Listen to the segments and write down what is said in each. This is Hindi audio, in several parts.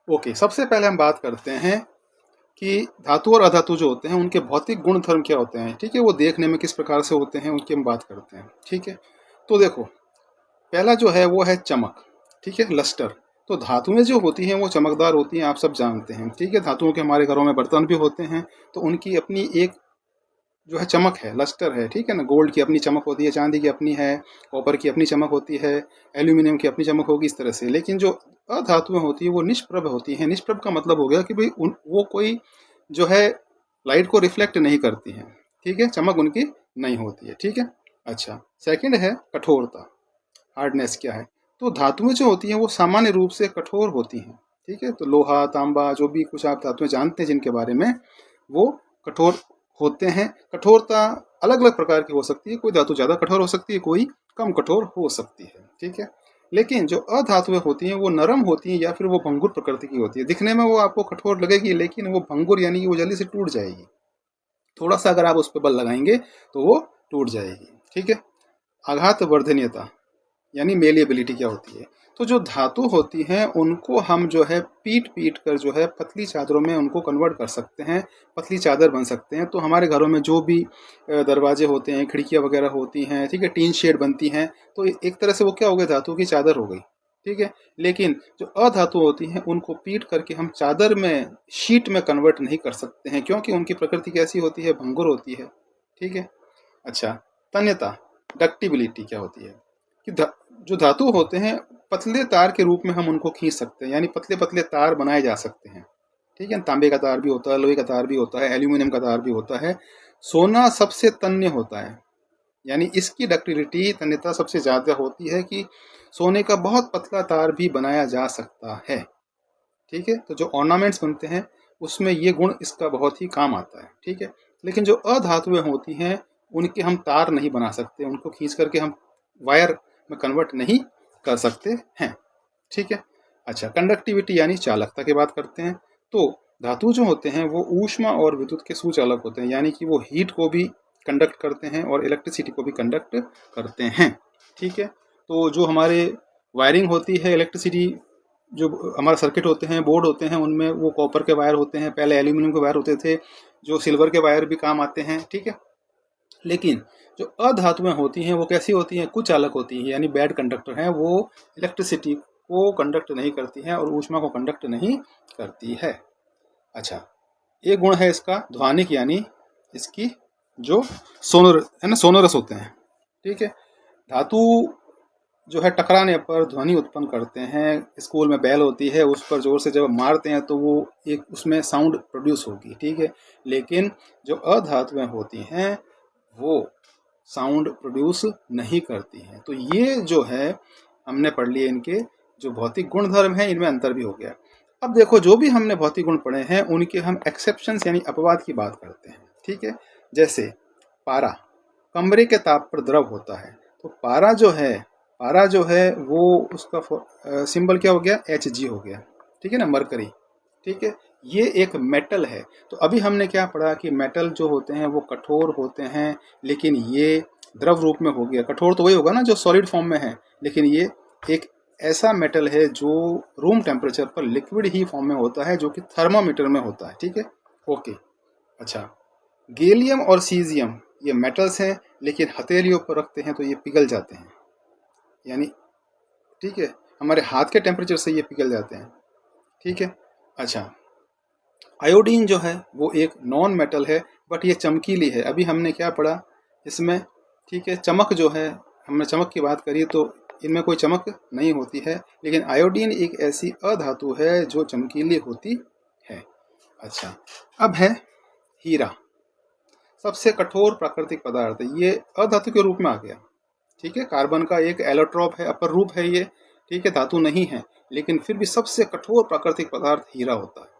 ओके, सबसे पहले हम बात करते हैं कि धातु और अधातु जो होते हैं उनके भौतिक गुण धर्म क्या होते हैं। ठीक है, वो देखने में किस प्रकार से होते हैं उनकी हम बात करते हैं। ठीक है, तो देखो, पहला जो है वो है चमक। ठीक है, लस्टर। तो धातुएं जो होती हैं वो चमकदार होती हैं, आप सब जानते हैं। ठीक है, धातुओं के हमारे घरों में बर्तन भी होते हैं, तो उनकी अपनी एक जो है चमक है, लस्टर है। ठीक है ना, गोल्ड की अपनी चमक होती है, चांदी की अपनी है, कॉपर की अपनी चमक होती है, एल्यूमिनियम की अपनी चमक होगी, इस तरह से। लेकिन जो अधातुएं होती है वो निष्प्रभ होती हैं। निष्प्रभ का मतलब हो गया कि भाई वो कोई जो है लाइट को रिफ्लेक्ट नहीं करती हैं। ठीक है, चमक उनकी नहीं होती है। ठीक है। अच्छा, सेकंड है कठोरता, हार्डनेस क्या है। तो धातुएं जो होती हैं वो सामान्य रूप से कठोर होती हैं। ठीक है, तो लोहा, तांबा, जो भी कुछ आप धातुएं जानते हैं जिनके बारे में, वो कठोर होते हैं। कठोरता अलग अलग प्रकार की हो सकती है, कोई धातु ज़्यादा कठोर हो सकती है, कोई कम कठोर हो सकती है। ठीक है, लेकिन जो अधातुएं होती हैं वो नरम होती हैं या फिर वो भंगुर प्रकृति की होती है। दिखने में वो आपको कठोर लगेगी, लेकिन वो भंगुर यानी कि वो जल्दी से टूट जाएगी। थोड़ा सा अगर आप उस पर बल लगाएंगे तो वो टूट जाएगी। ठीक है। आघात वर्धनीयता यानी मेलिएबिलिटी क्या होती है। तो जो धातु होती हैं उनको हम जो है पीट पीट कर जो है पतली चादरों में उनको कन्वर्ट कर सकते हैं, पतली चादर बन सकते हैं। तो हमारे घरों में जो भी दरवाजे होते हैं, खिड़कियां वगैरह होती हैं, ठीक है, टीन शेड बनती हैं, तो एक तरह से वो क्या हो गई, धातु की चादर हो गई। ठीक है, लेकिन जो अधातु होती हैं उनको पीट करके हम चादर में, शीट में कन्वर्ट नहीं कर सकते हैं, क्योंकि उनकी प्रकृति कैसी होती है, भंगुर होती है। ठीक है। अच्छा, तन्यता, डक्टिबिलिटी क्या होती है कि जो धातु होते हैं पतले तार के रूप में हम उनको खींच सकते हैं, यानी पतले पतले तार बनाए जा सकते हैं। ठीक है, तांबे का तार भी होता है, लोहे का तार भी होता है, एल्यूमिनियम का तार भी होता है। सोना सबसे तन्य होता है, यानी इसकी डक्टिलिटी, तन्यता सबसे ज़्यादा होती है कि सोने का बहुत पतला तार भी बनाया जा सकता है। ठीक है, तो जो ऑर्नामेंट्स बनते हैं उसमें ये गुण इसका बहुत ही काम आता है। ठीक है, लेकिन जो अधातुएं होती हैं उनके हम तार नहीं बना सकते, उनको खींच करके हम वायर में कन्वर्ट नहीं कर सकते हैं। ठीक है। अच्छा, कंडक्टिविटी यानी चालकता की बात करते हैं। तो धातु जो होते हैं वो ऊष्मा और विद्युत के सुचालक होते हैं, यानी कि वो हीट को भी कंडक्ट करते हैं और इलेक्ट्रिसिटी को भी कंडक्ट करते हैं। ठीक है, तो जो हमारे वायरिंग होती है, इलेक्ट्रिसिटी, जो हमारे सर्किट होते हैं, बोर्ड होते हैं, उनमें वो कॉपर के वायर होते हैं, पहले एल्यूमिनियम के वायर होते थे, जो सिल्वर के वायर भी काम आते हैं। ठीक है, लेकिन जो अधातुएं होती हैं वो कैसी होती हैं, कुछ चालक होती हैं, यानी बैड कंडक्टर हैं। वो इलेक्ट्रिसिटी को कंडक्ट नहीं करती हैं और ऊष्मा को कंडक्ट नहीं करती है। अच्छा, एक गुण है इसका ध्वनिक, यानी इसकी जो सोनर है ना, सोनरस होते हैं। ठीक है, धातु जो है टकराने पर ध्वनि उत्पन्न करते हैं। स्कूल में बैल होती है, उस पर जोर से जब मारते हैं तो वो एक उसमें साउंड प्रोड्यूस होगी। ठीक है, लेकिन जो अधातुएं होती हैं वो साउंड प्रोड्यूस नहीं करती हैं। तो ये जो है हमने पढ़ लिए, इनके जो भौतिक गुण धर्म है इनमें अंतर भी हो गया। अब देखो, जो भी हमने भौतिक गुण पढ़े हैं उनके हम एक्सेप्शंस यानी अपवाद की बात करते हैं। ठीक है, जैसे पारा कमरे के ताप पर द्रव होता है। तो पारा जो है वो उसका सिंबल क्या हो गया, Hg हो गया। ठीक है ना, मरकरी। ठीक है, ये एक मेटल है। तो अभी हमने क्या पढ़ा कि मेटल जो होते हैं वो कठोर होते हैं, लेकिन ये द्रव रूप में हो गया। कठोर तो वही होगा ना जो सॉलिड फॉर्म में है, लेकिन ये एक ऐसा मेटल है जो रूम टेम्परेचर पर लिक्विड ही फॉर्म में होता है, जो कि थर्मामीटर में होता है। ठीक है, ओके। अच्छा, गैलियम और सीजियम ये मेटल्स हैं, लेकिन हथेलियों पर रखते हैं तो ये पिघल जाते हैं, यानी ठीक है, हमारे हाथ के टेम्परेचर से ये पिघल जाते हैं। ठीक है। अच्छा, आयोडीन जो है वो एक नॉन मेटल है, बट ये चमकीली है। अभी हमने क्या पढ़ा इसमें, ठीक है, चमक जो है, हमने चमक की बात करी तो इनमें कोई चमक नहीं होती है, लेकिन आयोडीन एक ऐसी अधातु है जो चमकीली होती है। अच्छा, अब है हीरा, सबसे कठोर प्राकृतिक पदार्थ। ये अधातु के रूप में आ गया। ठीक है, कार्बन का एक एलोट्रॉप है, अपर रूप है ये। ठीक है, धातु नहीं है, लेकिन फिर भी सबसे कठोर प्राकृतिक पदार्थ हीरा होता है।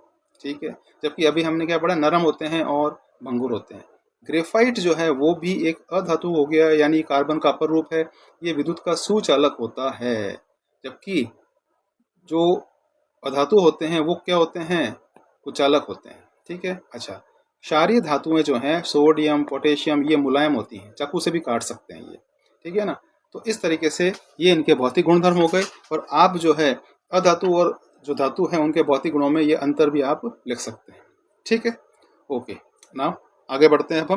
ठीक है, जबकि अभी हमने क्या पढ़ा, नरम होते हैं और भंगुर होते हैं। ग्रेफाइट जो है वो भी एक अधातु हो गया, यानी कार्बन का अपर रूप है। ये विद्युत का सुचालक होता है, जबकि जो अधातु होते हैं वो क्या होते हैं, कुचालक होते हैं। ठीक है। अच्छा, क्षारीय धातुएं जो हैं, सोडियम, पोटेशियम, ये मुलायम होती हैं, चाकू से भी काट सकते हैं ये। ठीक है ना, तो इस तरीके से ये इनके भौतिक गुणधर्म हो गए। और आप जो है अधातु और जो धातु हैं उनके भौतिक गुणों में ये अंतर भी आप लिख सकते हैं। ठीक है, ओके। नाउ आगे बढ़ते हैं अब हम